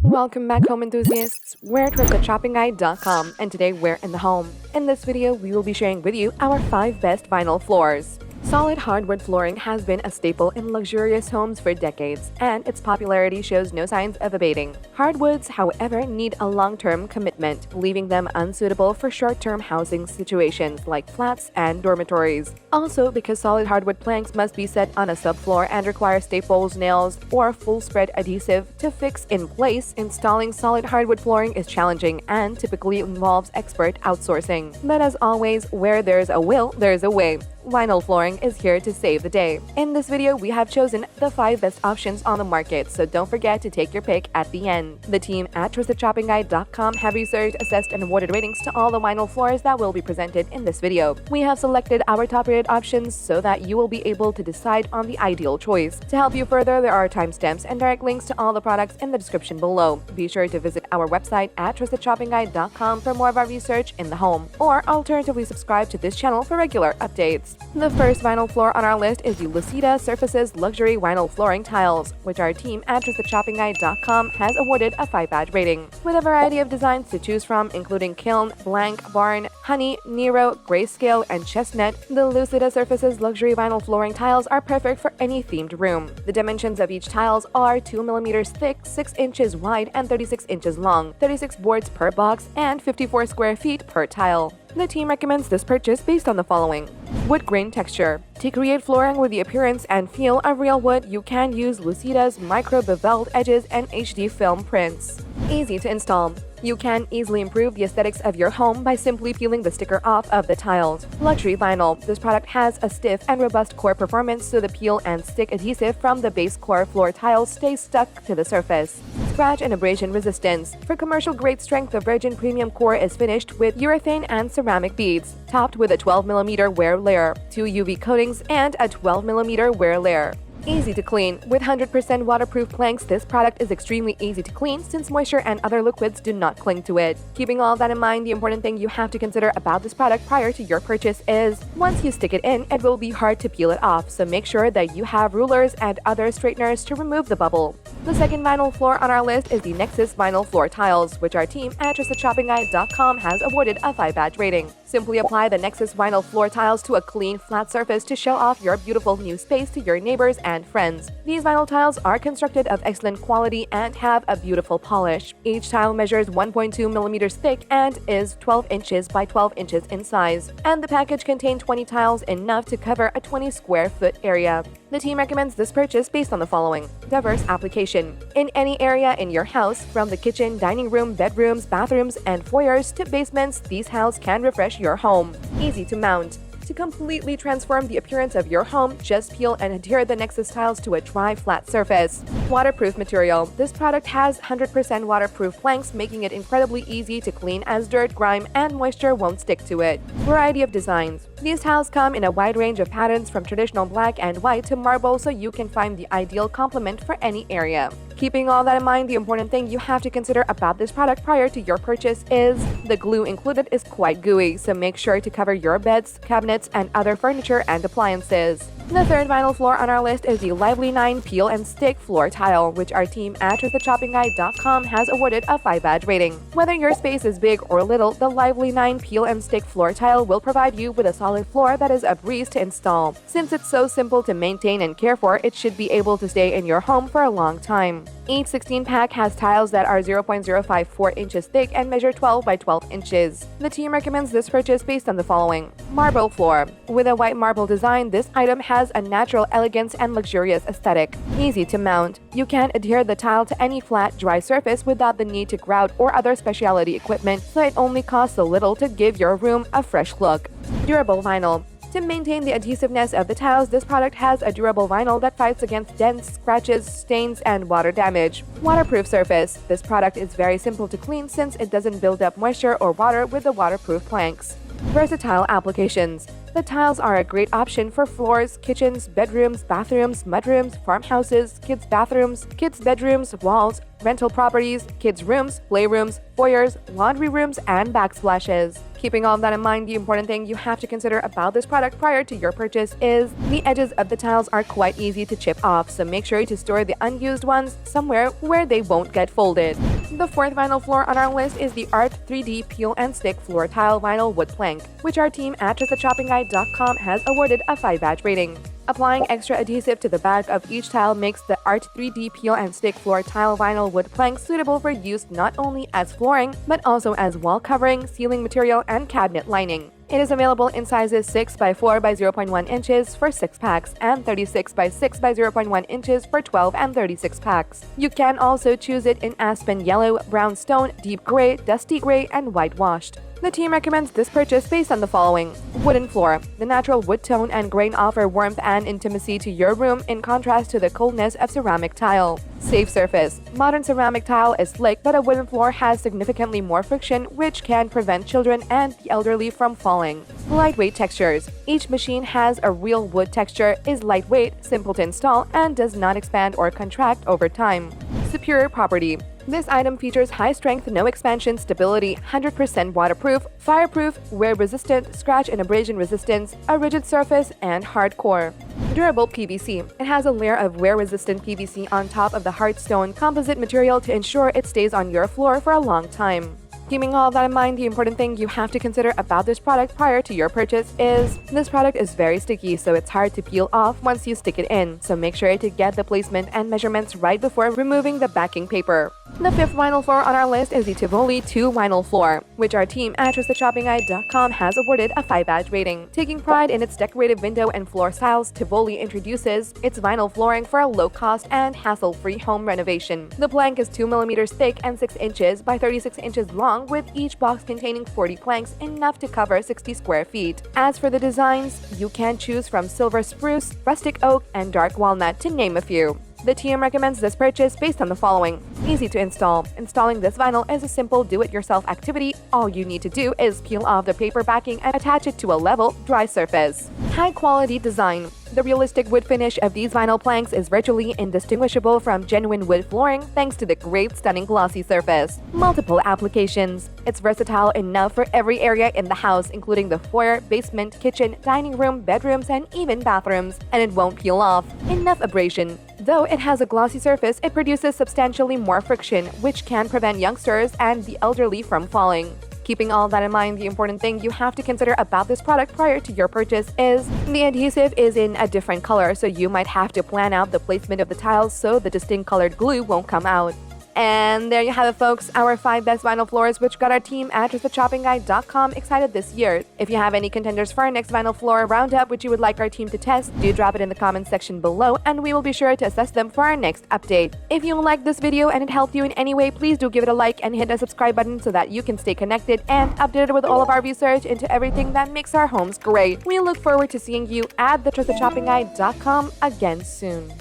Welcome back, home enthusiasts. We're at TrustedShoppingGuide.com, and today we're in the home. In this video, we will be sharing with you our 5 best vinyl floors. Solid hardwood flooring has been a staple in luxurious homes for decades, and its popularity shows no signs of abating. Hardwoods, however, need a long-term commitment, leaving them unsuitable for short-term housing situations like flats and dormitories. Also, because solid hardwood planks must be set on a subfloor and require staples, nails, or full-spread adhesive to fix in place, installing solid hardwood flooring is challenging and typically involves expert outsourcing. But as always, where there's a will, there's a way. Vinyl flooring is here to save the day. In this video, we have chosen the 5 best options on the market, so don't forget to take your pick at the end. The team at TrustedShoppingGuide.com have researched, assessed, and awarded ratings to all the vinyl floors that will be presented in this video. We have selected our top-rated options so that you will be able to decide on the ideal choice. To help you further, there are timestamps and direct links to all the products in the description below. Be sure to visit our website at TrustedShoppingGuide.com for more of our research in the home, or alternatively subscribe to this channel for regular updates. The first vinyl floor on our list is the LUCiDA Surfaces Luxury Vinyl Flooring Tiles, which our team at TrustedShoppingGuide.com has awarded a 5-badge rating. With a variety of designs to choose from, including Kiln, Blank, Barn, Honey, Nero, Grayscale, and Chestnut, the LUCiDA Surfaces Luxury Vinyl Flooring Tiles are perfect for any themed room. The dimensions of each tiles are 2 mm thick, 6 inches wide, and 36 inches long, 36 boards per box, and 54 square feet per tile. The team recommends this purchase based on the following: wood grain texture. To create flooring with the appearance and feel of real wood, you can use LUCiDA's micro beveled edges and HD film prints. Easy to install. You can easily improve the aesthetics of your home by simply peeling the sticker off of the tiles. Luxury vinyl. This product has a stiff and robust core performance, so the peel and stick adhesive from the base core floor tiles stays stuck to the surface. Scratch and abrasion resistance. For commercial grade strength, the virgin premium core is finished with urethane and ceramic beads, topped with a 12 mm wear layer, 2 UV coatings, and a 12 mm wear layer. Easy to clean. With 100% waterproof planks, this product is extremely easy to clean since moisture and other liquids do not cling to it. Keeping all that in mind, the important thing you have to consider about this product prior to your purchase is, once you stick it in, it will be hard to peel it off, so make sure that you have rulers and other straighteners to remove the bubble. The second vinyl floor on our list is the Nexus Vinyl Floor Tiles, which our team at TrustedShoppingGuide.com has awarded a 5-badge rating. Simply apply the Nexus Vinyl Floor Tiles to a clean, flat surface to show off your beautiful new space to your neighbors and friends. These vinyl tiles are constructed of excellent quality and have a beautiful polish. Each tile measures 1.2 mm thick and is 12 inches by 12 inches in size, and the package contains 20 tiles, enough to cover a 20 square foot area. The team recommends this purchase based on the following: diverse application. In any area in your house, from the kitchen, dining room, bedrooms, bathrooms, and foyers to basements, these tiles can refresh your home. Easy to mount. To completely transform the appearance of your home, just peel and adhere the Nexus tiles to a dry, flat surface. Waterproof material. This product has 100% waterproof planks, making it incredibly easy to clean, as dirt, grime, and moisture won't stick to it. Variety of designs. These tiles come in a wide range of patterns, from traditional black and white to marble, so you can find the ideal complement for any area. Keeping all that in mind, the important thing you have to consider about this product prior to your purchase is, the glue included is quite gooey, so make sure to cover your beds, cabinets, and other furniture and appliances. The third vinyl floor on our list is the Livelynine Peel and Stick Floor Tile, which our team at TrustedShoppingGuide.com has awarded a 5-badge rating. Whether your space is big or little, the Livelynine Peel and Stick Floor Tile will provide you with a solid floor that is a breeze to install. Since it's so simple to maintain and care for, it should be able to stay in your home for a long time. Each 16-pack has tiles that are 0.054 inches thick and measure 12 by 12 inches. The team recommends this purchase based on the following: marble floor. With a white marble design, this item has a natural elegance and luxurious aesthetic. Easy to mount. You can adhere the tile to any flat, dry surface without the need to grout or other specialty equipment, so it only costs a little to give your room a fresh look. Durable vinyl. To maintain the adhesiveness of the tiles, this product has a durable vinyl that fights against dents, scratches, stains, and water damage. Waterproof surface. This product is very simple to clean since it doesn't build up moisture or water with the waterproof planks. Versatile applications. The tiles are a great option for floors, kitchens, bedrooms, bathrooms, mudrooms, farmhouses, kids' bathrooms, kids' bedrooms, walls, rental properties, kids' rooms, playrooms, foyers, laundry rooms, and backsplashes. Keeping all of that in mind, the important thing you have to consider about this product prior to your purchase is, the edges of the tiles are quite easy to chip off, so make sure to store the unused ones somewhere where they won't get folded. The fourth vinyl floor on our list is the Art 3D Peel and Stick Floor Tile Vinyl Wood Plank, which our team at TrustedShoppingGuide.com has awarded a 5-badge rating. Applying extra adhesive to the back of each tile makes the Art 3D Peel and Stick Floor Tile Vinyl Wood Plank suitable for use not only as flooring, but also as wall covering, ceiling material, and cabinet lining. It is available in sizes 6 by 4 by 0.1 inches for 6 packs and 36 by 6 by 0.1 inches for 12 and 36 packs. You can also choose it in aspen yellow, brown stone, deep gray, dusty gray, and whitewashed. The team recommends this purchase based on the following. Wooden floor. The natural wood tone and grain offer warmth and intimacy to your room in contrast to the coldness of ceramic tile. Safe surface. Modern ceramic tile is slick, but a wooden floor has significantly more friction, which can prevent children and the elderly from falling. Lightweight textures. Each machine has a real wood texture, is lightweight, simple to install, and does not expand or contract over time. Superior property. This item features high-strength, no-expansion stability, 100% waterproof, fireproof, wear-resistant, scratch and abrasion resistance, a rigid surface, and hard core. Durable PVC. It has a layer of wear-resistant PVC on top of the hard stone composite material to ensure it stays on your floor for a long time. Keeping all that in mind, the important thing you have to consider about this product prior to your purchase is this product is very sticky, so it's hard to peel off once you stick it in, so make sure to get the placement and measurements right before removing the backing paper. The fifth vinyl floor on our list is the Tivoli 2 vinyl floor, which our team at TrustedShoppingGuide.com has awarded a 5-badge rating. Taking pride in its decorative window and floor styles, Tivoli introduces its vinyl flooring for a low-cost and hassle-free home renovation. The plank is 2 millimeters thick and 6 inches by 36 inches long, with each box containing 40 planks, enough to cover 60 square feet. As for the designs, you can choose from silver spruce, rustic oak, and dark walnut, to name a few. The team recommends this purchase based on the following. Easy to install. Installing this vinyl is a simple do-it-yourself activity. All you need to do is peel off the paper backing and attach it to a level, dry surface. High-quality design. The realistic wood finish of these vinyl planks is virtually indistinguishable from genuine wood flooring thanks to the great stunning glossy surface. Multiple applications. It's versatile enough for every area in the house, including the foyer, basement, kitchen, dining room, bedrooms, and even bathrooms, and it won't peel off. Enough abrasion. Though it has a glossy surface, it produces substantially more friction, which can prevent youngsters and the elderly from falling. Keeping all that in mind, the important thing you have to consider about this product prior to your purchase is the adhesive is in a different color, so you might have to plan out the placement of the tiles so the distinct colored glue won't come out. And there you have it, folks, our 5 best vinyl floors, which got our team at TrustedShoppingGuide.com excited this year. If you have any contenders for our next vinyl floor roundup which you would like our team to test, do drop it in the comments section below, and we will be sure to assess them for our next update. If you liked this video and it helped you in any way, please do give it a like and hit the subscribe button so that you can stay connected and updated with all of our research into everything that makes our homes great. We look forward to seeing you at TheTrustedShoppingGuide.com again soon.